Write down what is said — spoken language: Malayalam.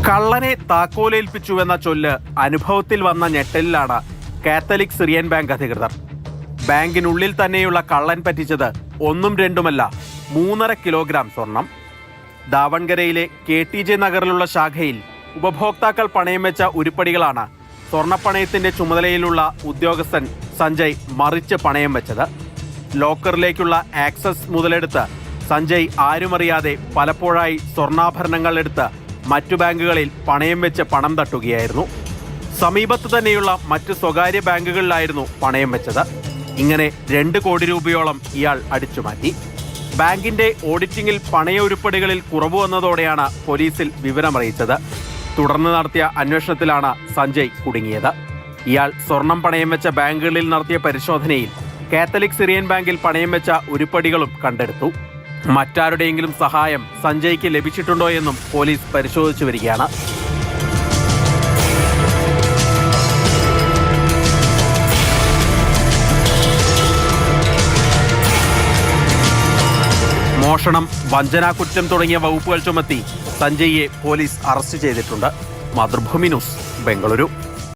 കള്ളനെ താക്കോലേൽപ്പിച്ചുവെന്ന ചൊല്ല് അനുഭവത്തിൽ വന്ന ഞെട്ടലിലാണ് കാത്തലിക് സിറിയൻ ബാങ്ക് അധികൃതർ. ബാങ്കിനുള്ളിൽ തന്നെയുള്ള കള്ളൻ പറ്റിച്ചത് ഒന്നും രണ്ടുമല്ല 3.5 കിലോഗ്രാം സ്വർണം. ദാവൺകരയിലെ KTJ നഗറിലുള്ള ശാഖയിൽ ഉപഭോക്താക്കൾ പണയം വെച്ച ഉരുപ്പടികളാണ് സ്വർണ്ണപ്പണയത്തിന്റെ ചുമതലയിലുള്ള ഉദ്യോഗസ്ഥൻ സഞ്ജയ് മറിച്ച് പണയം വെച്ചത്. ലോക്കറിലേക്കുള്ള ആക്സസ് മുതലെടുത്ത് സഞ്ജയ് ആരുമറിയാതെ പലപ്പോഴായി സ്വർണ്ണാഭരണങ്ങൾ എടുത്ത് മറ്റു ബാങ്കുകളിൽ പണയം വെച്ച് പണം തട്ടുകയായിരുന്നു. സമീപത്ത് തന്നെയുള്ള മറ്റ് സ്വകാര്യ ബാങ്കുകളിലായിരുന്നു പണയം വെച്ചത്. ഇങ്ങനെ 2 കോടി രൂപയോളം ഇയാൾ അടിച്ചുമാറ്റി. ബാങ്കിന്റെ ഓഡിറ്റിംഗിൽ പണയ ഉരുപ്പടികളിൽ കുറവ് വന്നതോടെയാണ് പോലീസിൽ വിവരമറിയിച്ചത്. തുടർന്ന് നടത്തിയ അന്വേഷണത്തിലാണ് സഞ്ജയ് കുടുങ്ങിയത്. ഇയാൾ സ്വർണം പണയം വെച്ച ബാങ്കുകളിൽ നടത്തിയ പരിശോധനയിൽ കാത്തലിക് സിറിയൻ ബാങ്കിൽ പണയം വെച്ച ഉരുപ്പടികളും കണ്ടെടുത്തു. മറ്റാരുടെയെങ്കിലും സഹായം സഞ്ജയ്ക്ക് ലഭിച്ചിട്ടുണ്ടോ എന്നും പോലീസ് പരിശോധിച്ചു വരികയാണ്. മോഷണം, വഞ്ചനാകുറ്റം തുടങ്ങിയ വകുപ്പുകൾ ചുമത്തി സഞ്ജയ്യെ പോലീസ് അറസ്റ്റ് ചെയ്തിട്ടുണ്ട്. മാതൃഭൂമി ന്യൂസ്, ബംഗളൂരു.